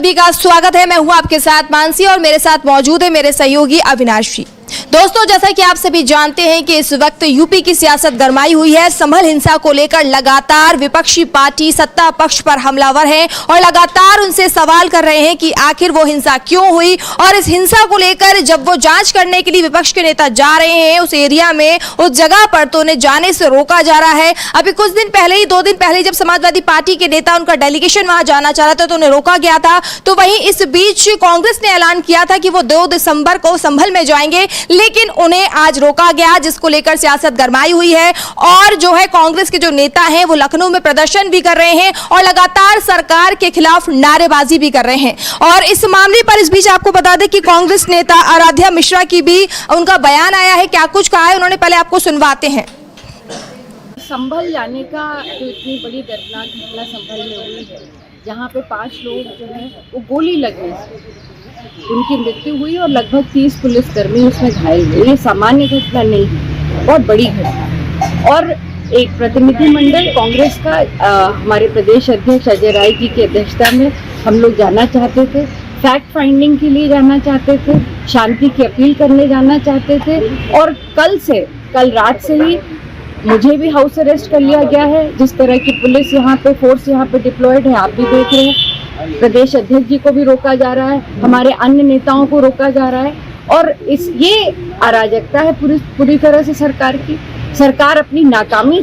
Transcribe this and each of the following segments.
सभी का स्वागत है। मैं हूं आपके साथ मानसी और मेरे साथ मौजूद है मेरे सहयोगी अविनाश जी। दोस्तों, जैसा कि आप सभी जानते हैं कि इस वक्त यूपी की सियासत गरमाई हुई है। संभल हिंसा को लेकर लगातार विपक्षी पार्टी सत्ता पक्ष पर हमलावर है और लगातार उनसे सवाल कर रहे हैं कि आखिर वो हिंसा क्यों हुई। और इस हिंसा को लेकर जब वो जांच करने के लिए विपक्ष के नेता जा रहे हैं उस एरिया में, उस जगह पर, तो उन्हें जाने से रोका जा रहा है। अभी कुछ दिन पहले ही, 2 दिन पहले, जब समाजवादी पार्टी के नेता, उनका डेलीगेशन वहां जाना चाह रहा था तो उन्हें रोका गया था। तो वहीं इस बीच कांग्रेस ने ऐलान किया था कि वो 2 दिसंबर को संभल में जाएंगे, लेकिन उन्हें आज रोका गया, जिसको लेकर सियासत गरमाई हुई है। और जो है कांग्रेस के जो नेता हैं वो लखनऊ में प्रदर्शन भी कर रहे हैं और लगातार सरकार के खिलाफ नारेबाजी भी कर रहे हैं। और इस मामले पर इस बीच आपको बता दें कि कांग्रेस नेता आराध्या मिश्रा की भी उनका बयान आया है। क्या कुछ कहा है उन्होंने, पहले आपको सुनवाते हैं। संभल जाने का जो इतनी बड़ी दर्दनाक घटना संभल में हुई है, जहाँ पे 5 लोग जो है वो गोली लगने से उनकी मृत्यु हुई और लगभग 30 पुलिसकर्मी उसमें घायल हुए। ये सामान्य घटना नहीं है, बहुत बड़ी घटना। और एक प्रतिनिधिमंडल कांग्रेस का हमारे प्रदेश अध्यक्ष अजय राय जी की अध्यक्षता में हम लोग जाना चाहते थे, फैक्ट फाइंडिंग के लिए जाना चाहते थे, शांति की अपील करने जाना चाहते थे। और कल रात से ही मुझे भी हाउस अरेस्ट कर लिया गया है। जिस तरह की पुलिस यहाँ पे, फोर्स यहाँ पे डिप्लॉयड है, आप भी देख रहे हैं। प्रदेश अध्यक्ष जी को भी रोका जा रहा है, हमारे अन्य नेताओं को रोका जा रहा है। और ये अराजकता है पूरी तरह से सरकार की। सरकार अपनी नाकामी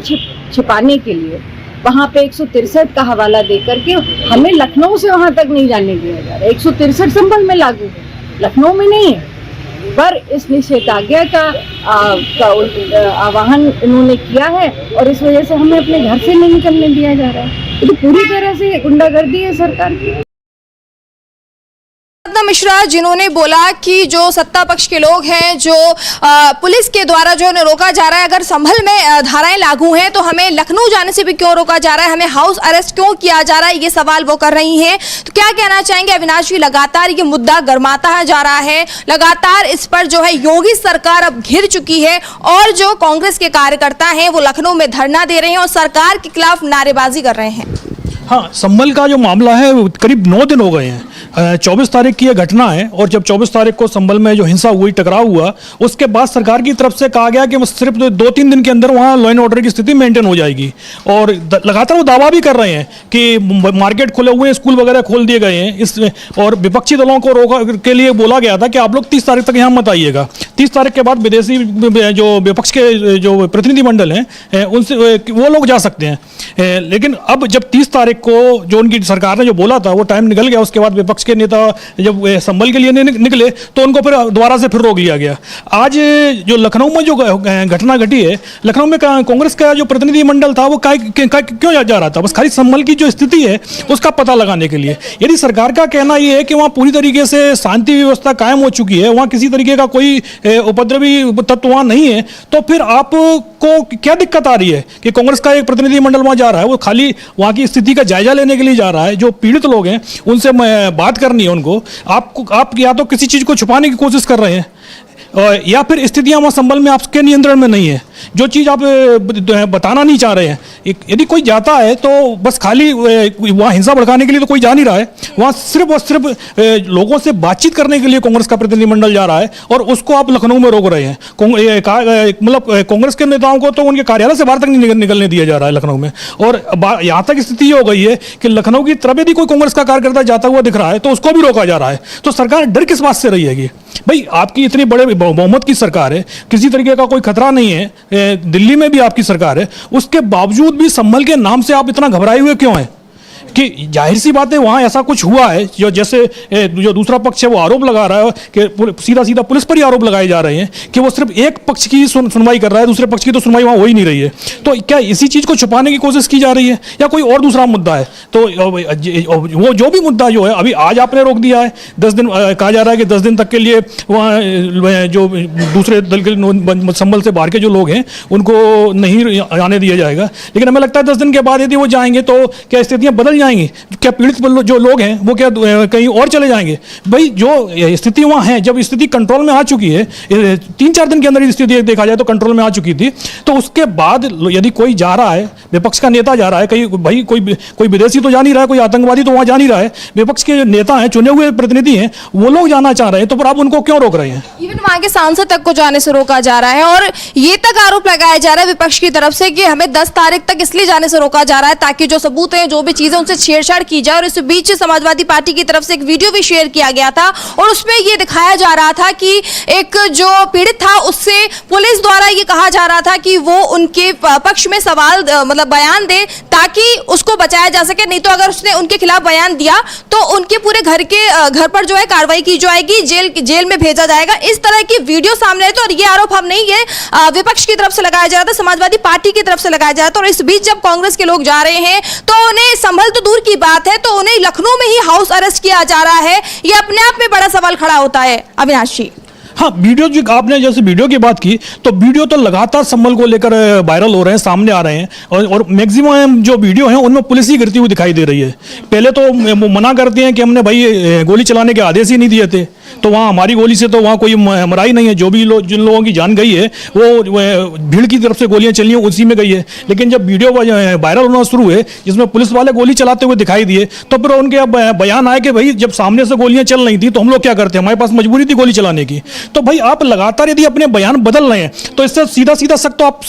छिपाने के लिए वहाँ पे 163 का हवाला दे करके हमें लखनऊ से वहाँ तक नहीं जाने दिया जा रहा है। 163 संभल में लागू है, लखनऊ में नहीं है। पर इस निषेधाज्ञा का आह्वान इन्होंने किया है और इस वजह से हमें अपने घर से नहीं निकलने दिया जा रहा है। तो पूरी तरह से गुंडागर्दी है सरकार की। मिश्रा, जिन्होंने बोला कि जो सत्ता पक्ष के लोग हैं, जो पुलिस के द्वारा जो उन्हें रोका जा रहा है, अगर संभल में धाराएं लागू हैं तो हमें लखनऊ जाने से भी क्यों रोका जा रहा है, हमें हाउस अरेस्ट क्यों किया जा रहा है, ये सवाल वो कर रही हैं। तो क्या कहना चाहेंगे अविनाश जी? लगातार ये मुद्दा गरमाता जा रहा है, लगातार इस पर जो है योगी सरकार अब घिर चुकी है और जो कांग्रेस के कार्यकर्ता हैं वो लखनऊ में धरना दे रहे हैं और सरकार के खिलाफ नारेबाजी कर रहे हैं। हाँ, संभल का जो मामला है करीब 9 दिन हो गए हैं। 24 तारीख की यह घटना है और जब 24 तारीख को संभल में जो हिंसा हुई, टकराव हुआ, उसके बाद सरकार की तरफ से कहा गया कि सिर्फ 2-3 दिन के अंदर वहाँ लॉ एंड ऑर्डर की स्थिति मेंटेन हो जाएगी। और लगातार वो दावा भी कर रहे हैं कि मार्केट खुले हुए हैं, स्कूल वगैरह खोल दिए गए हैं। इस और विपक्षी दलों को रोका के लिए बोला गया था कि आप लोग 30 तारीख तक यहाँ मत आइएगा। 30 तारीख के बाद विदेशी जो विपक्ष के जो प्रतिनिधिमंडल हैं उनसे वो लोग जा सकते हैं। लेकिन अब जब 30 तारीख को जो उनकी सरकार ने जो बोला था वो टाइम निकल गया। उसके बाद विपक्ष के नेता जब संभल के लिए निकले तो उनको फिर दोबारा से फिर रोक लिया गया। आज जो लखनऊ में जो घटना घटी है, लखनऊ में कांग्रेस का जो प्रतिनिधिमंडल था वो क्यों जा रहा था? बस खाली संभल की जो स्थिति है उसका पता लगाने के लिए। यदि सरकार का कहना ये है कि वहाँ पूरी तरीके से शांति व्यवस्था कायम हो चुकी है, वहाँ किसी तरीके का कोई उपद्रवी तत्व वहाँ नहीं है, तो फिर आपको क्या दिक्कत आ रही है कि कांग्रेस का एक प्रतिनिधिमंडल वहाँ जा रहा है? वो खाली वहाँ की स्थिति का जायजा लेने के लिए जा रहा है। जो पीड़ित लोग हैं उनसे बात करनी है उनको। आप या तो किसी चीज को छुपाने की कोशिश कर रहे हैं या फिर स्थितियां वहाँ संभल में आपके नियंत्रण में नहीं है। जो चीज़ आप बताना नहीं चाह रहे हैं, यदि कोई जाता है तो बस खाली वहाँ हिंसा भड़काने के लिए तो कोई जा नहीं रहा है। वहाँ सिर्फ और सिर्फ लोगों से बातचीत करने के लिए कांग्रेस का प्रतिनिधिमंडल जा रहा है और उसको आप लखनऊ में रोक रहे हैं। मतलब कांग्रेस के नेताओं को तो उनके कार्यालय से बाहर तक नहीं निकलने दिया जा रहा है लखनऊ में। और यहाँ तक स्थिति ये हो गई है कि लखनऊ की तरफ यदि कोई कांग्रेस का कार्यकर्ता जाता हुआ दिख रहा है तो उसको भी रोका जा रहा है। तो सरकार डर किस बात से रही है? भाई, आपकी इतनी बड़े बहुमत की सरकार है, किसी तरीके का कोई खतरा नहीं है, दिल्ली में भी आपकी सरकार है, उसके बावजूद भी संभल के नाम से आप इतना घबराए हुए क्यों हैं? कि जाहिर सी बात है वहाँ ऐसा कुछ हुआ है जो जैसे जो दूसरा पक्ष है वो आरोप लगा रहा है कि सीधा पुलिस पर ही आरोप लगाए जा रहे हैं कि वो सिर्फ एक पक्ष की सुनवाई कर रहा है, दूसरे पक्ष की तो सुनवाई वहाँ हो ही नहीं रही है। तो क्या इसी चीज़ को छुपाने की कोशिश की जा रही है या कोई और दूसरा मुद्दा है? तो वो जो भी मुद्दा जो है, अभी आज आपने रोक दिया है 10 दिन, कहा जा रहा है कि 10 दिन तक के लिए वहाँ जो दूसरे दल के संभल से बाहर के जो लोग हैं उनको नहीं आने दिया जाएगा। लेकिन हमें लगता है 10 दिन के बाद यदि वो जाएंगे तो क्या स्थितियाँ बदल जाएंगी? क्या पीड़ित जो लोग हैं वो क्या कहीं और चले जाएंगे? भाई जो स्थिति वहाँ है, जब स्थिति कंट्रोल में आ चुकी है, 3-4 दिन के अंदर स्थिति देखा जाए तो कंट्रोल में आ चुकी थी, तो उसके बाद यदि कोई जा रहा है, विपक्ष का नेता जा रहा है, कहीं भाई कोई विदेशी तो जा नहीं रहा है, कोई आतंकवादी तो वहाँ जा नहीं रहा है, विपक्ष के नेता हैं, चुने हुए प्रतिनिधि हैं, वो लोग जाना चाह रहे हैं, तो फिर आप उनको क्यों रोक रहे हैं? इवन वहां के सांसद तक को जाने से रोका जा रहा है और ये तक आरोप लगाया जा रहा है विपक्ष की तरफ से कि हमें 10 तारीख तक इसलिए जाने से रोका जा रहा है ताकि जो सबूत हैं, जो भी चीजें, उनसे छेड़छाड़ की जाए। और इस बीच समाजवादी पार्टी की तरफ से एक वीडियो भी शेयर किया गया था और उसमें ये दिखाया जा रहा था कि एक जो पीड़ित था उससे पुलिस द्वारा ये कहा जा रहा था कि वो उनके पक्ष में सवाल मतलब बयान दे ताकि उसको बचाया जा सके, नहीं तो अगर उसने उनके खिलाफ बयान दिया तो उनके पूरे घर पर जो है कार्रवाई की जाएगी, जेल में भेजा जाएगा। इस तरह की वीडियो सामने आई तो और ये आरोप हम नहीं, ये विपक्ष की तरफ से लगाया जा रहा था, समाजवादी पार्टी की तरफ से लगाया जा रहा था। और इस बीच जब कांग्रेस के लोग जा रहे हैं तो उन्हें संभल तो दूर की बात है, तो उन्हें लखनऊ में ही हाउस अरेस्ट किया जा रहा है। ये अपने आप में बड़ा सवाल खड़ा होता है। अविनाश जी, हाँ, वीडियो जो आपने जैसे वीडियो की बात की, तो वीडियो तो लगातार संभल को लेकर वायरल हो रहे हैं, सामने आ रहे हैं और मैक्सिमम जो वीडियो हैं उनमें पुलिस ही गिरती हुई दिखाई दे रही है। पहले तो मना करते हैं कि हमने भाई गोली चलाने के आदेश ही नहीं दिए थे, तो वहाँ हमारी गोली से तो वहाँ कोई मरा ही नहीं है, जो भी जिन लोगों की जान गई है वो भीड़ की तरफ से गोलियाँ चली हैं उसी में गई है। लेकिन जब वीडियो वायरल होना शुरू हुए जिसमें पुलिस वाले गोली चलाते हुए दिखाई दिए, तो फिर उनके अब बयान आए कि भाई जब सामने से गोलियाँ चल रही थी तो हम लोग क्या करते, हमारे पास मजबूरी थी गोली चलाने की। तो भाई आप लगातार यदि अपने बयान बदल रहे हैं तो इससे सीधा सीधा शक तो आप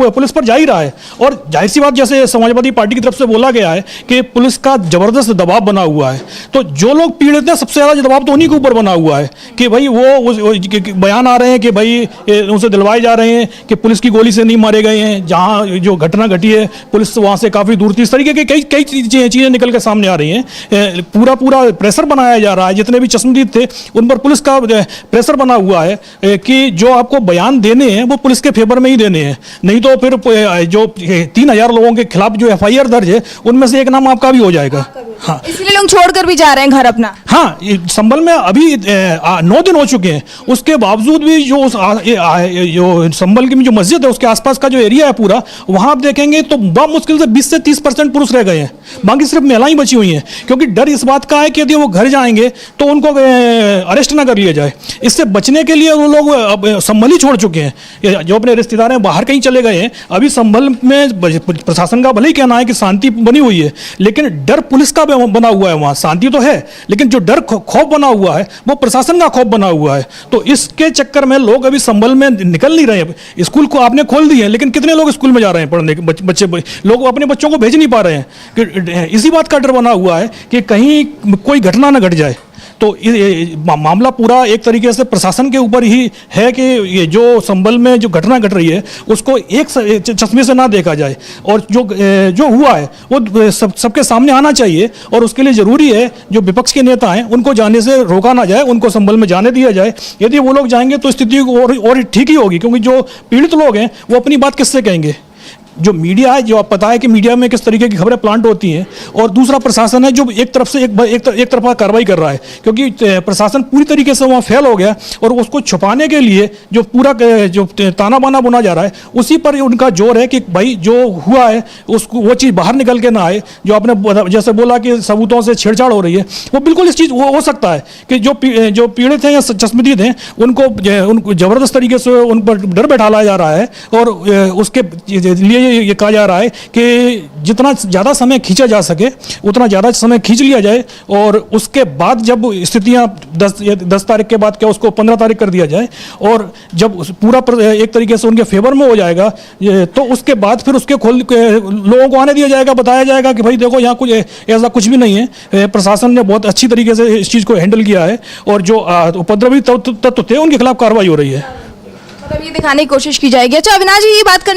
पुलिस पर जा ही रहा है। और जाहिर सी बात, जैसे समाजवादी पार्टी की तरफ से बोला गया है कि पुलिस का जबरदस्त दबाव बना हुआ है, तो जो लोग पीड़ित हैं सबसे ज्यादा दबाव तो उन्हीं के ऊपर बना हुआ है कि भाई वो बयान आ रहे हैं कि भाई उनसे दिलवाए जा रहे हैं कि पुलिस की गोली से नहीं मारे गए हैं, जहां जो घटना घटी है पुलिस वहां से काफी दूर थी। इस तरीके के कई चीजें निकल के सामने आ रही हैं। पूरा प्रेशर बनाया जा रहा है, जितने भी चश्मदीद थे उन पर पुलिस का प्रेशर बना हुआ है कि जो आपको बयान देने हैं वो पुलिस के फेवर में ही देने हैं, नहीं तो फिर जो 3000 लोगों के खिलाफ जो FIR दर्ज है उनमें से एक नाम आपका भी हो जाएगा। हाँ, इसलिए लोग छोड़कर भी जा रहे हैं घर अपना। हाँ, संभल में अभी 9 दिन हो चुके हैं, उसके बावजूद भी जो संभल की जो मस्जिद है उसके आसपास का जो एरिया है पूरा, वहां आप देखेंगे तो बहुत मुश्किल से 20 से 30% पुरुष रह गए हैं, बाकी सिर्फ महिलाएं बची हुई हैं, क्योंकि डर इस बात का है कि यदि वो घर जाएंगे तो उनको अरेस्ट ना कर लिया जाए। इससे बचने के लिए वो लोग अब संभल ही छोड़ चुके हैं, जो अपने रिश्तेदार हैं बाहर कहीं चले गए हैं। अभी संभल में प्रशासन का भले ही कहना है कि शांति बनी हुई है, लेकिन डर पुलिस का बना हुआ है। वहां शांति तो है लेकिन जो डर खौफ बना हुआ है वो प्रशासन का खौफ बना हुआ है। तो इसके चक्कर में लोग अभी संभल में निकल नहीं रहे हैं। स्कूल को आपने खोल दिए हैं लेकिन कितने लोग स्कूल में जा रहे हैं पढ़ने, बच्चे लोग अपने बच्चों को भेज नहीं पा रहे हैं कि इसी बात का डर बना हुआ है कि कहीं कोई घटना न घट जाए। तो मामला पूरा एक तरीके से प्रशासन के ऊपर ही है कि ये जो संभल में जो घटना घट रही है उसको एक चश्मे से ना देखा जाए, और जो हुआ है वो सबके सामने आना चाहिए। और उसके लिए ज़रूरी है जो विपक्ष के नेता हैं उनको जाने से रोका ना जाए, उनको संभल में जाने दिया जाए। यदि वो लोग जाएंगे तो स्थिति और ठीक ही होगी, क्योंकि जो पीड़ित लोग हैं वो अपनी बात किससे कहेंगे। जो मीडिया है, जो आप पता है कि मीडिया में किस तरीके की खबरें प्लांट होती हैं, और दूसरा प्रशासन है जो एक तरफ से एक तरफा कार्रवाई कर रहा है, क्योंकि प्रशासन पूरी तरीके से वहाँ फेल हो गया और उसको छुपाने के लिए जो पूरा जो ताना बाना बुना जा रहा है उसी पर उनका जोर है कि भाई जो हुआ है उसको वो चीज़ बाहर निकल के ना आए। जो आपने जैसे बोला कि सबूतों से छेड़छाड़ हो रही है, वो बिल्कुल इस चीज़ हो सकता है कि जो पीड़ित हैं या चश्मदीद हैं उनको ज़बरदस्त तरीके से उन पर डर बैठाया जा रहा है, और उसके लिए ये कहा जा रहा है कि जितना ज़्यादा समय खींचा जा सके उतना ज़्यादा समय खींच लिया जाए, और उसके बाद जब स्थितियां 10 तारीख के बाद क्या उसको 15 तारीख कर दिया जाए, और जब पूरा एक तरीके से उनके फेवर में हो जाएगा तो उसके बाद फिर उसके लोगों को आने दिया जाएगा, बताया जाएगा कि भाई देखो यहाँ कुछ ऐसा कुछ भी नहीं है। प्रशासन ने बहुत अच्छी तरीके से इस चीज़ को हैंडल किया है, और जो उपद्रवी तत्व थे उनके खिलाफ कार्रवाई हो रही है। मतलब ये दिखाने की कोशिश की जाएगी। अच्छा अविनाश जी,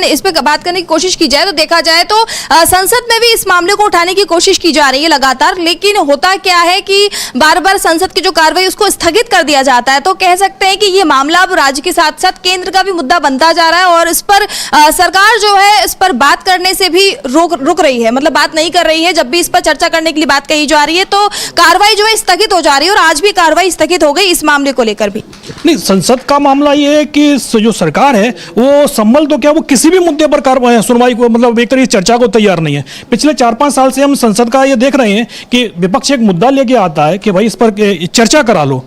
इस पे बात करने की कोशिश की जाए तो देखा जाए तो संसद में भी इस मामले को उठाने की कोशिश की जा रही है लगातार, लेकिन होता क्या है कि बार बार संसद की जो कार्रवाई उसको स्थगित कर दिया जाता है। तो कह सकते हैं कि ये मामला अब राज्य के साथ साथ केंद्र का भी मुद्दा बनता जा रहा है, और इस पर सरकार जो है इस पर बात करने से भी रुक रही है, मतलब बात नहीं कर रही है। जब भी इस पर चर्चा करने के लिए बात कही जा रही है तो कार्रवाई जो है स्थगित हो जा रही है, और आज भी कार्रवाई स्थगित हो गई इस मामले को लेकर भी। नहीं, संसद का मामला ये है कि जो सरकार है वो संभल तो क्या वो किसी भी मुद्दे पर सुनवाई को मतलब एक तरह की चर्चा को तैयार नहीं है। पिछले 4-5 साल से हम संसद का ये देख रहे हैं कि विपक्ष एक मुद्दा लेके आता है कि भाई इस पर चर्चा करा लो,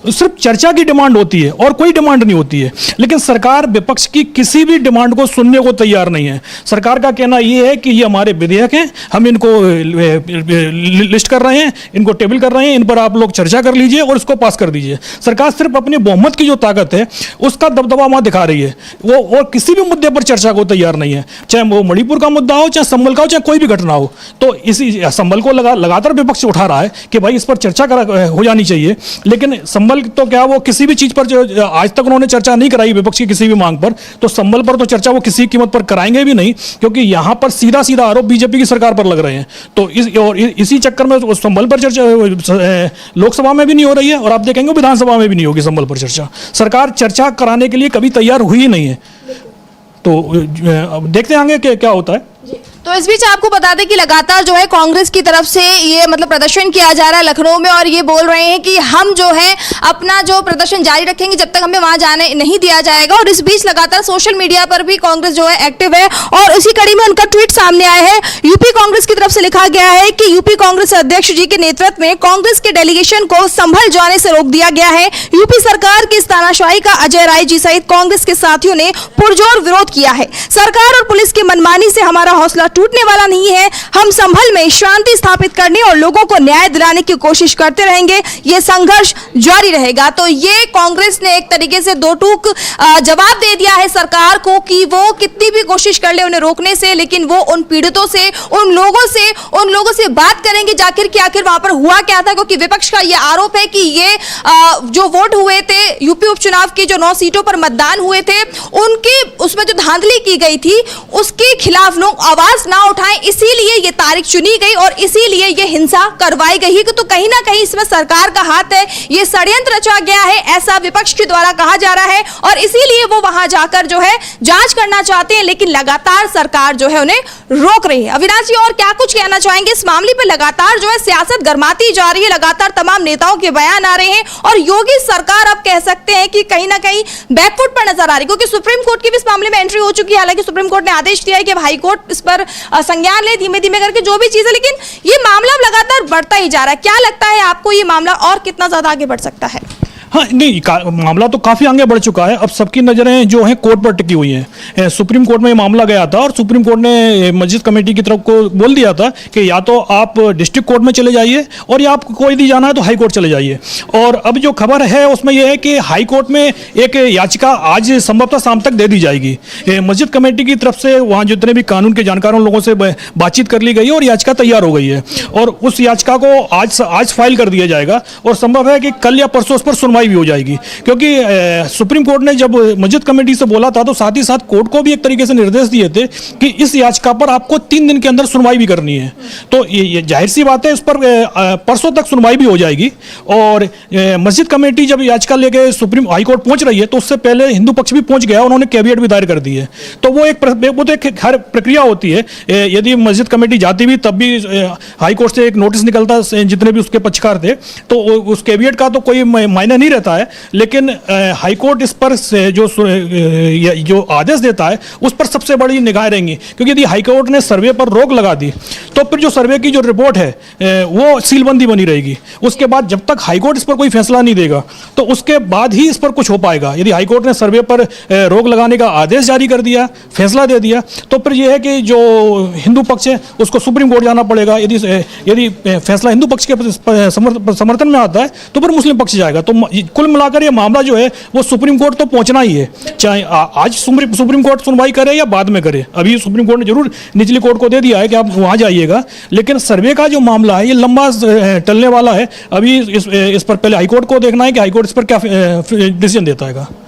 सिर्फ चर्चा की डिमांड होती है और कोई डिमांड नहीं होती है। लेकिन सरकार विपक्ष की किसी भी डिमांड को सुनने को तैयार नहीं है। सरकार का कहना ये है कि ये हमारे विधेयक हैं, हम इनको लिस्ट कर रहे हैं, इनको टेबल कर रहे हैं, इन पर आप लोग चर्चा कर लीजिए और इसको पास कर दीजिए। सरकार सिर्फ अपनी बहुमत की जो ताकत है उसका दबदबा वहां दिखा रही है, वो और किसी भी मुद्दे पर चर्चा को तैयार नहीं है, चाहे वो मणिपुर का मुद्दा हो, चाहे संभल का हो, चाहे कोई भी घटना हो। तो इसी संभल को लगातार विपक्ष उठा रहा है कि भाई इस पर चर्चा हो जानी चाहिए, लेकिन संभल तो क्या वो किसी भी चीज पर जो आज तक उन्होंने चर्चा नहीं कराई विपक्ष की किसी भी मांग पर, तो संभल पर तो चर्चा वो किसी कीमत पर कराएंगे भी नहीं, क्योंकि यहां पर सीधा सीधा आरोप बीजेपी की सरकार पर लग रहे हैं। तो इसी चक्कर में संभल पर चर्चा लोकसभा में भी नहीं हो रही है और आप देखेंगे विधानसभा में भी नहीं होगी संभल पर चर्चा। सरकार चर्चा कराने के लिए कभी तैयार हुई ही नहीं है। तो अब देखते हैं आगे क्या होता है। तो इस बीच आपको बता दें कि लगातार जो है कांग्रेस की तरफ से ये मतलब प्रदर्शन किया जा रहा है लखनऊ में, और ये बोल रहे हैं कि हम जो है अपना जो प्रदर्शन जारी रखेंगे जब तक हमें वहां जाने नहीं दिया जाएगा। और इस बीच लगातार सोशल मीडिया पर भी कांग्रेस जो है एक्टिव है, और इसी कड़ी में उनका ट्वीट सामने आया है। यूपी कांग्रेस की तरफ से लिखा गया है कि यूपी कांग्रेस अध्यक्ष जी के नेतृत्व में कांग्रेस के डेलीगेशन को संभल जाने से रोक दिया गया है। यूपी सरकार की इस तानाशाही का अजय राय जी सहित कांग्रेस के साथियों ने पुरजोर विरोध किया है। सरकार और पुलिस की मनमानी से हमारा हौसला टूटने वाला नहीं है। हम संभल में शांति स्थापित करने और लोगों को न्याय दिलाने की कोशिश करते रहेंगे, ये संघर्ष जारी रहेगा। तो ये कांग्रेस ने एक तरीके से दो टूक जवाब दे दिया है सरकार को कि वो कितनी भी कोशिश कर ले उन्हें रोकने से, लेकिन वो उन पीड़ितों से, उन लोगों से बात करेंगे जाकर कि आखिर वहां पर हुआ क्या था। क्योंकि विपक्ष का ये आरोप है कि ये जो वोट हुए थे यूपी उपचुनाव की, जो 9 सीटों पर मतदान हुए थे, उनकी उसमें जो धांधली की गई थी उसके खिलाफ लोग आवाज ना उठाएं, इसीलिए ये तारीख चुनी गई और इसीलिए ये हिंसा करवाई गई है। तो कहीं ना कहीं इसमें सरकार का हाथ है, ये षड्यंत्र रचा गया है, ऐसा विपक्ष के द्वारा कहा जा रहा है, और इसीलिए वो वहां जाकर जो है जांच करना चाहते हैं, लेकिन लगातार सरकार जो है उन्हें रोक रही है। अविनाश जी और क्या कुछ कहना चाहेंगे इस मामले पर? लगातार जो है सियासत गरमाती जा रही है, लगातार तमाम नेताओं के बयान आ रहे हैं, और योगी सरकार अब कह सकते हैं कि कहीं ना कहीं बैकफुट पर नजर आ रही है, क्योंकि सुप्रीम कोर्ट की भी इस मामले में एंट्री हो चुकी है। हालांकि सुप्रीम कोर्ट ने आदेश दिया है कि हाई कोर्ट इस पर संज्ञान ले धीमे धीमे करके जो भी चीज है, लेकिन ये मामला लगातार बढ़ता ही जा रहा है। क्या लगता है आपको ये मामला और कितना ज्यादा आगे बढ़ सकता है? हाँ नहीं, मामला तो काफ़ी आगे बढ़ चुका है। अब सबकी नज़रें जो हैं कोर्ट पर टिकी हुई हैं। सुप्रीम कोर्ट में ये मामला गया था और सुप्रीम कोर्ट ने मस्जिद कमेटी की तरफ को बोल दिया था कि या तो आप डिस्ट्रिक्ट कोर्ट में चले जाइए और या आपको कोई नहीं जाना है तो हाई कोर्ट चले जाइए। और अब जो खबर है उसमें यह है कि हाई कोर्ट में एक याचिका आज संभवतः शाम तक दे दी जाएगी। मस्जिद कमेटी की तरफ से वहाँ जितने भी कानून के जानकारों लोगों से बातचीत कर ली गई है और याचिका तैयार हो गई है, और उस याचिका को आज फाइल कर दिया जाएगा, और संभव है कि कल या परसों उस पर सुनवाई भी हो जाएगी। क्योंकि सुप्रीम कोर्ट ने जब मस्जिद कमेटी से बोला था तो साथ ही साथ कोर्ट को भी एक तरीके से निर्देश दिए थे कि इस याचिका पर आपको 3 दिन के अंदर सुनवाई भी करनी है। तो ये जाहिर सी बात है, इस पर परसों तक सुनवाई भी हो जाएगी। और मस्जिद कमेटी जब याचिका लेके सुप्रीम हाई कोर्ट पहुंच रही है तो उससे पहले हिंदू पक्ष भी पहुंच गया, उन्होंने कैविएट भी दायर कर दी है। तो वो एक हर प्रक्रिया होती है। यदि मस्जिद कमेटी जाती भी तब भी हाई कोर्ट से एक नोटिस निकलता जितने भी उसके पक्षकार थे, तो उस कैविएट का तो कोई मायने नहीं रहता है। लेकिन हाई कोर्ट इस पर जो आदेश देता है उस पर सबसे बड़ी निगाहें रहेंगी, क्योंकि यदि हाई कोर्ट ने सर्वे पर रोक लगा दी तो फिर जो सर्वे की जो रिपोर्ट है वो सीलबंदी बनी रहेगी। उसके बाद जब तक हाई कोर्ट इस पर कोई फैसला नहीं देगा तो उसके बाद ही इस पर कुछ हो पाएगा। यदि हाई कोर्ट ने सर्वे पर रोक लगाने का आदेश जारी कर दिया, फैसला दे दिया, तो फिर यह है कि जो हिंदू पक्ष है उसको सुप्रीम कोर्ट जाना पड़ेगा। यदि फैसला हिंदू पक्ष के समर्थन में आता है तो फिर मुस्लिम पक्ष जाएगा। तो कुल मिलाकर ये मामला जो है वो सुप्रीम कोर्ट तो पहुंचना ही है, चाहे आज सुप्रीम कोर्ट सुनवाई करे या बाद में करे। अभी सुप्रीम कोर्ट ने जरूर निचली कोर्ट को दे दिया है कि आप वहां जाइएगा, लेकिन सर्वे का जो मामला है ये लंबा टलने वाला है। अभी इस पर पहले हाईकोर्ट को देखना है कि हाईकोर्ट इस पर क्या डिसीजन देता है।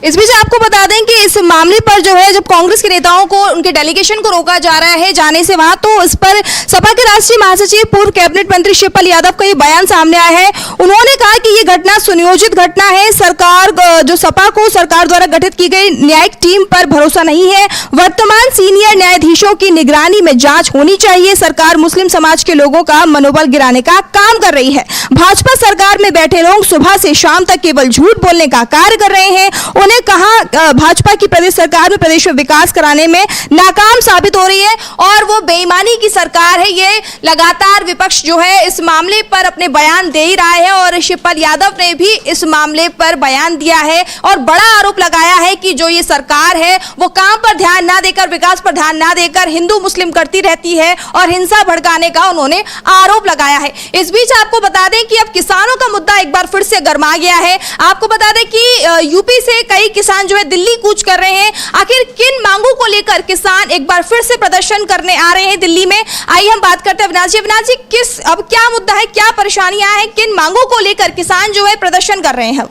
इस बीच आपको बता दें कि इस मामले पर जो है जब कांग्रेस के नेताओं को उनके डेलीगेशन को रोका जा रहा है जाने से वहां, तो इस पर सपा के राष्ट्रीय महासचिव पूर्व कैबिनेट मंत्री शिवपाल यादव का ये बयान सामने आया है। उन्होंने कहा कि ये घटना सुनियोजित घटना है। सरकार जो सपा को सरकार द्वारा गठित की गई न्यायिक टीम पर भरोसा नहीं है। वर्तमान सीनियर न्यायाधीशों की निगरानी में जांच होनी चाहिए। सरकार मुस्लिम समाज के लोगों का मनोबल गिराने का काम कर रही है। भाजपा सरकार में बैठे लोग सुबह से शाम तक केवल झूठ बोलने का कार्य कर रहे हैं। उन्हें कहा भाजपा की प्रदेश सरकार में प्रदेश में विकास कराने में नाकाम साबित हो रही है और वो बेईमानी की सरकार है। ये लगातार विपक्ष जो है इस मामले पर अपने बयान दे ही रहा है और शिवपाल यादव ने भी इस मामले पर बयान दिया है और बड़ा आरोप लगाया है कि जो ये सरकार है वो काम पर ध्यान ना देकर, विकास पर ध्यान ना देकर हिंदू मुस्लिम करती रहती है और हिंसा भड़काने का उन्होंने आरोप लगाया है। इस बीच आपको बता दें कि अब किसानों का मुद्दा एक बार फिर से गर्मा गया है। आपको बता दें कि यूपी से कई किसान जो है दिल्ली कूच कर रहे हैं। आखिर किन मांगों को लेकर किसान एक बार फिर से प्रदर्शन करने आ रहे हैं दिल्ली में, आइए हम बात करते हैं अविनाश जी। अविनाश जी, अब क्या मुद्दा है, क्या परेशानियां हैं, किन मांगों को लेकर किसान जो है प्रदर्शन कर रहे हैं?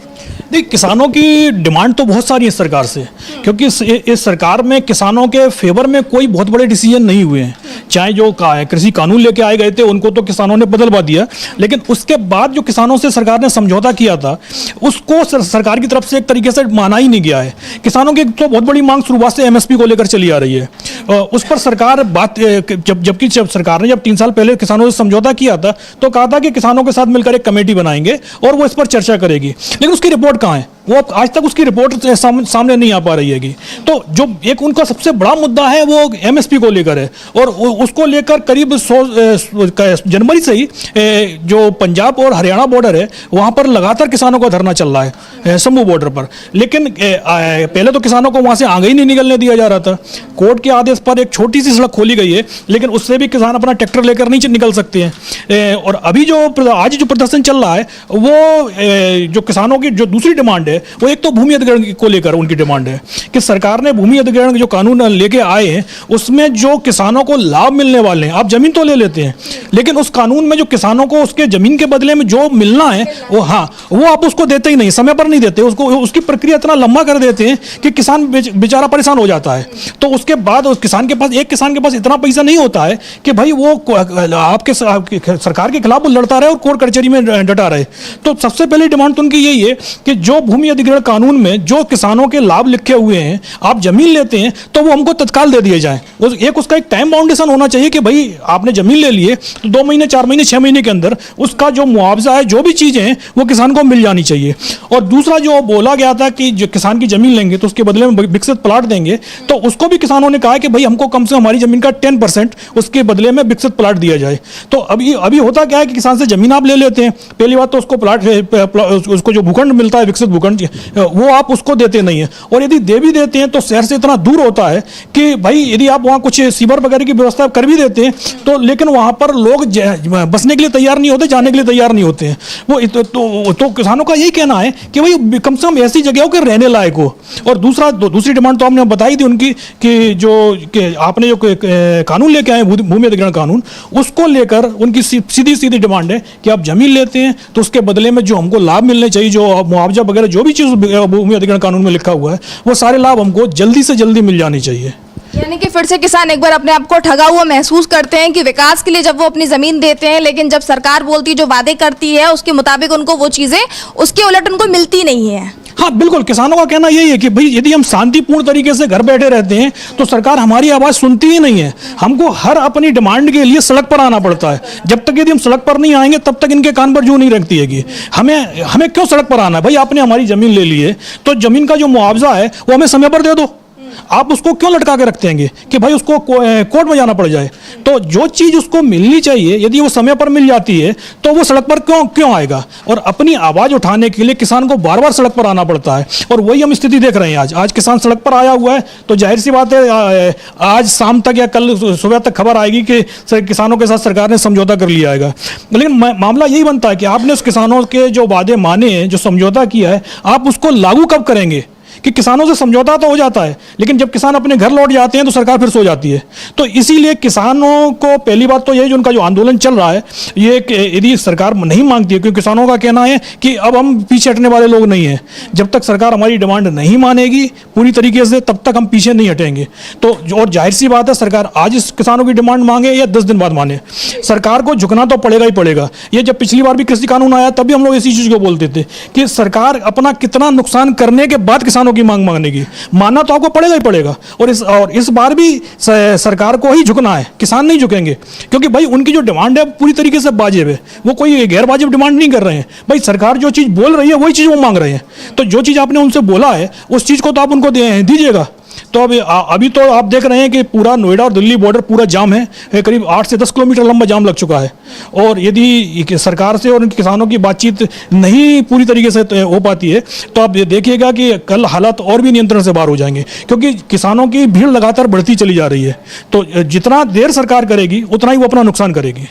देखिए, किसानों की डिमांड तो बहुत सारी है सरकार से, क्योंकि इस सरकार में किसानों के फेवर में कोई बहुत बड़े डिसीजन नहीं हुए हैं। चाहे जो कृषि कानून लेके आए गए थे उनको तो किसानों ने बदलवा दिया, लेकिन उसके बाद जो किसानों से सरकार ने समझौता किया था उसको सरकार की तरफ से एक तरीके से माना ही नहीं गया है। किसानों की तो बहुत बड़ी मांग शुरुआत से एमएसपी को लेकर चली आ रही है। उस पर सरकार जबकि सरकार ने जब 3 साल पहले किसानों से समझौता किया था तो कहा था कि किसानों के साथ मिलकर एक कमेटी बनाएंगे और वो इस पर चर्चा करेगी, लेकिन उसकी रिपोर्ट कहाँ है? वो आज तक उसकी रिपोर्ट सामने नहीं आ पा रही है। तो जो एक उनका सबसे बड़ा मुद्दा है वो एमएसपी को लेकर है और उसको लेकर करीब 100 जनवरी से ही जो पंजाब और हरियाणा बॉर्डर है वहाँ पर लगातार किसानों का धरना चल रहा है, शंभू बॉर्डर पर। लेकिन पहले तो किसानों को वहाँ से आगे ही नहीं निकलने दिया जा रहा था। कोर्ट के आदेश पर एक छोटी सी सड़क खोली गई है, लेकिन उससे भी किसान अपना ट्रैक्टर लेकर नहीं निकल सकते हैं। और अभी आज जो प्रदर्शन चल रहा है वो जो किसानों की जो दूसरी डिमांड है वो एक तो भूमि अधिग्रहण को लेकर उनकी डिमांड है कि सरकार ने भूमि अधिग्रहण जो कानून लेके आए हैं उसमें जो किसानों को लाभ मिलने वाले हैं, आप जमीन तो ले लेते हैं लेकिन उस कानून में जो किसानों को उसके जमीन के बदले में जो मिलना है वो आप उसको देते ही नहीं, समय पर नहीं देते उसको। उसकी प्रक्रिया इतना लंबा कर देते हैं कि किसान बेचारा परेशान हो जाता है। तो उसके बाद उस किसान के पास इतना पैसा नहीं होता है कि भाई वो आपके सरकार के खिलाफ वो लड़ता रहे और कोर्ट कचहरी में डटा रहे। तो सबसे पहली डिमांड तो उनकी यही है कि जो भूमि अधिग्रहण कानून में जो किसानों के लाभ लिखे हुए हैं, आप जमीन लेते हैं तो वो हमको तत्काल दे दिए जाएं। उसका एक टाइम बाउंडेशन होना चाहिए कि भाई आपने जमीन ले लिए तो 2 महीने 4 महीने 6 महीने के अंदर उसका जो मुआवजा है, जो भी चीजें हैं वो किसान को मिल जानी चाहिए। और दूसरा जो बोला गया था कि जो किसान की जमीन लेंगे तो उसके बदले में विकसित प्लाट देंगे, तो उसको भी किसानों ने कहा कि भाई हमको कम से कम हमारी जमीन का 10% उसके बदले में विकसित प्लाट दिया जाए। तो अभी होता क्या है कि किसान से जमीन आप ले लेते हैं, पहली बात तो उसको उसको जो भूखंड मिलता है विकसित भूखंड वो आप उसको देते नहीं है, और यदि दे भी देते हैं तो शहर से इतना दूर होता है कि भाई यदि आप वहाँ कुछ सीवर वगैरह की व्यवस्था कर भी देते हैं तो लेकिन वहाँ पर लोग बसने के लिए तैयार नहीं होते, जाने के लिए तैयार नहीं होते हैं। वो तो किसानों का यही कहना है कि भाई कम से कम ऐसी जगह हो कि रहने लायक हो। और दूसरी डिमांड तो आपने बताई थी उनकी कि आपने जो कानून लेके आए भूमि अधिग्रहण कानून, उसको लेकर उनकी सीधी डिमांड है कि आप जमीन लेते हैं तो उसके बदले में जो हमको लाभ मिलने चाहिए, जो मुआवजा वगैरह जो भी चीज़ भूमि अधिग्रहण कानून में लिखा हुआ है वो सारे लाभ हमको जल्दी से जल्दी मिल जानी चाहिए। यानी कि फिर से किसान एक बार अपने आप को ठगा हुआ महसूस करते हैं कि विकास के लिए जब वो अपनी जमीन देते हैं लेकिन जब सरकार बोलती है, जो वादे करती है उसके मुताबिक उनको वो चीजें उसके उलट उनको मिलती नहीं है। हाँ बिल्कुल, किसानों का कहना यही है कि भाई यदि हम शांतिपूर्ण तरीके से घर बैठे रहते हैं तो सरकार हमारी आवाज़ सुनती ही नहीं है। हमको हर अपनी डिमांड के लिए सड़क पर आना पड़ता है। जब तक यदि हम सड़क पर नहीं आएंगे तब तक इनके कान पर जू नहीं रखती है कि हमें क्यों सड़क पर आना है। भाई आपने हमारी जमीन ले ली है तो जमीन का जो मुआवजा है वो हमें समय पर दे दो। आप उसको क्यों लटका के रखते हैं कि भाई उसको कोर्ट में जाना पड़ जाए? तो जो चीज़ उसको मिलनी चाहिए यदि वो समय पर मिल जाती है तो वो सड़क पर क्यों आएगा? और अपनी आवाज़ उठाने के लिए किसान को बार बार सड़क पर आना पड़ता है, और वही हम स्थिति देख रहे हैं। आज किसान सड़क पर आया हुआ है तो जाहिर सी बात है आज शाम तक या कल सुबह तक खबर आएगी कि किसानों के साथ सरकार ने समझौता कर लिया है। लेकिन मामला यही बनता है कि आपने उस किसानों के जो वादे माने हैं, जो समझौता किया है, आप उसको लागू कब करेंगे? कि किसानों से समझौता तो हो जाता है, लेकिन जब किसान अपने घर लौट जाते हैं तो सरकार फिर सो जाती है। तो इसीलिए किसानों को पहली बात तो यही, जो उनका जो आंदोलन चल रहा है, ये यदि सरकार नहीं मांगती है, क्योंकि किसानों का कहना है कि अब हम पीछे हटने वाले लोग नहीं हैं, जब तक सरकार हमारी डिमांड नहीं मानेगी पूरी तरीके से तब तक हम पीछे नहीं हटेंगे। तो और जाहिर सी बात है, सरकार आज इस किसानों की डिमांड मांगे या 10 दिन बाद माने, सरकार को झुकना तो पड़ेगा ही पड़ेगा। ये जब पिछली बार भी कृषि कानून आया तब भी हम लोग इसी चीज को बोलते थे कि सरकार अपना कितना नुकसान करने के बाद किसानों की मांग मांगेगी, मानना तो आपको पड़ेगा ही पड़ेगा। और इस बार भी सरकार को ही झुकना है, किसान नहीं झुकेंगे, क्योंकि भाई उनकी जो डिमांड है पूरी तरीके से वाजिब है, वो कोई गैर वाजिब डिमांड नहीं कर रहे हैं। भाई सरकार जो चीज़ बोल रही है वही चीज़ वो मांग रहे हैं, तो जो चीज़ आपने उनसे बोला है उस चीज़ को तो आप उनको दीजिएगा। तो अभी तो आप देख रहे हैं कि पूरा नोएडा और दिल्ली बॉर्डर पूरा जाम है, करीब 8 से 10 किलोमीटर लंबा जाम लग चुका है। और यदि सरकार से और उनके किसानों की बातचीत नहीं पूरी तरीके से हो पाती है तो आप देखिएगा कि कल हालात और भी नियंत्रण से बाहर हो जाएंगे, क्योंकि किसानों की भीड़ लगातार बढ़ती चली जा रही है। तो जितना देर सरकार करेगी उतना ही वो अपना नुकसान करेगी।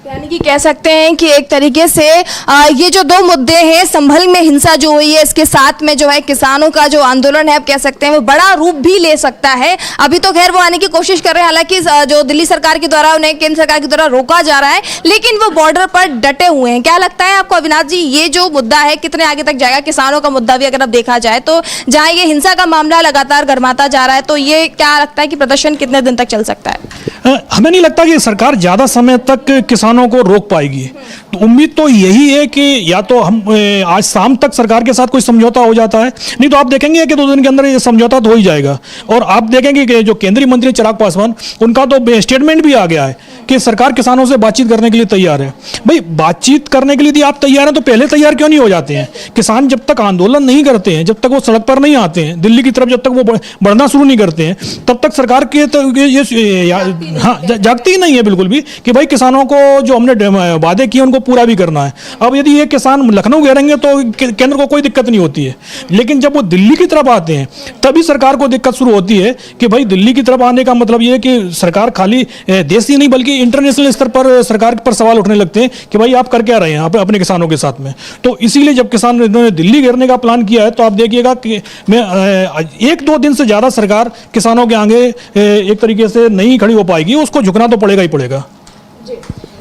यानी कि कह सकते हैं कि एक तरीके से ये जो दो मुद्दे हैं, संभल में हिंसा जो हुई है, इसके साथ में जो है किसानों का जो आंदोलन है, आप कह सकते हैं वो बड़ा रूप भी ले सकता है। अभी तो खैर वो आने की कोशिश कर रहे हैं, हालांकि जो दिल्ली सरकार के द्वारा उन्हें केंद्र सरकार के द्वारा रोका जा रहा है, लेकिन वो बॉर्डर पर डटे हुए हैं। क्या लगता है आपको अविनाश जी, ये जो मुद्दा है कितने आगे तक जाएगा? किसानों का मुद्दा भी अगर अब देखा जाए तो जहाँ ये हिंसा का मामला लगातार गर्माता जा रहा है, तो ये क्या लगता है कि प्रदर्शन कितने दिन तक चल सकता है? हमें नहीं लगता कि सरकार ज़्यादा समय तक किसानों को रोक पाएगी। तो उम्मीद तो यही है कि या तो हम आज शाम तक सरकार के साथ कोई समझौता हो जाता है, नहीं तो आप देखेंगे कि 2 दिन के अंदर ये समझौता तो हो ही जाएगा। और आप देखेंगे कि जो केंद्रीय मंत्री चिराग पासवान, उनका तो स्टेटमेंट भी आ गया है कि सरकार किसानों से बातचीत करने के लिए तैयार है। भाई बातचीत करने के लिए यदि आप तैयार हैं तो पहले तैयार क्यों नहीं हो जाते हैं? किसान जब तक आंदोलन नहीं करते हैं, जब तक वो सड़क पर नहीं आते हैं दिल्ली की तरफ, जब तक वो बढ़ना शुरू नहीं करते हैं, तब तक सरकार के जागती ही नहीं है बिल्कुल भी कि भाई किसानों को जो हमने वादे किए उनको पूरा भी करना है। अब यदि ये किसान लखनऊ घेरेंगे तो केंद्र को कोई दिक्कत नहीं होती है, लेकिन जब वो दिल्ली की तरफ आते हैं तभी सरकार को दिक्कत शुरू होती है कि भाई दिल्ली की तरफ आने का मतलब ये है कि सरकार खाली देश ही नहीं बल्कि इंटरनेशनल स्तर पर सरकार पर सवाल उठने लगते हैं कि भाई आप कर क्या रहे हैं अपने किसानों के साथ में। तो इसीलिए जब किसान इन्होंने दिल्ली घेरने का प्लान किया है तो आप देखिएगा कि मैं 1-2 दिन से ज़्यादा सरकार किसानों के आगे एक तरीके से नहीं खड़ी हो पाएगी, उसको झुकना तो पड़ेगा ही पड़ेगा।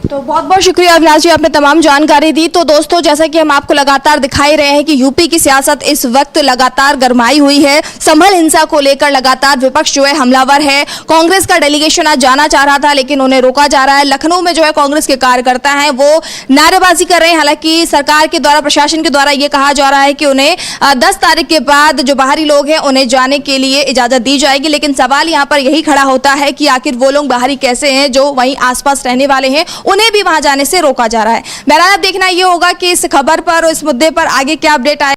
तो बहुत बहुत शुक्रिया अविनाश जी, आपने तमाम जानकारी दी। तो दोस्तों, जैसा कि हम आपको लगातार दिखाई रहे हैं कि यूपी की सियासत इस वक्त लगातार गरमाई हुई है। संभल हिंसा को लेकर लगातार विपक्ष जो है हमलावर है। कांग्रेस का डेलीगेशन आज जाना चाह रहा था लेकिन उन्हें रोका जा रहा है। लखनऊ में जो है कांग्रेस के कार्यकर्ता हैं वो नारेबाजी कर रहे हैं। हालांकि सरकार के द्वारा, प्रशासन के द्वारा ये कहा जा रहा है कि उन्हें 10 तारीख के बाद जो बाहरी लोग हैं उन्हें जाने के लिए इजाजत दी जाएगी। लेकिन सवाल यहाँ पर यही खड़ा होता है कि आखिर वो लोग बाहरी कैसे हैं जो वहीं आसपास रहने वाले हैं, उन्हें भी वहां जाने से रोका जा रहा है। बहरहाल अब देखना ये होगा कि इस खबर पर और इस मुद्दे पर आगे क्या अपडेट आए।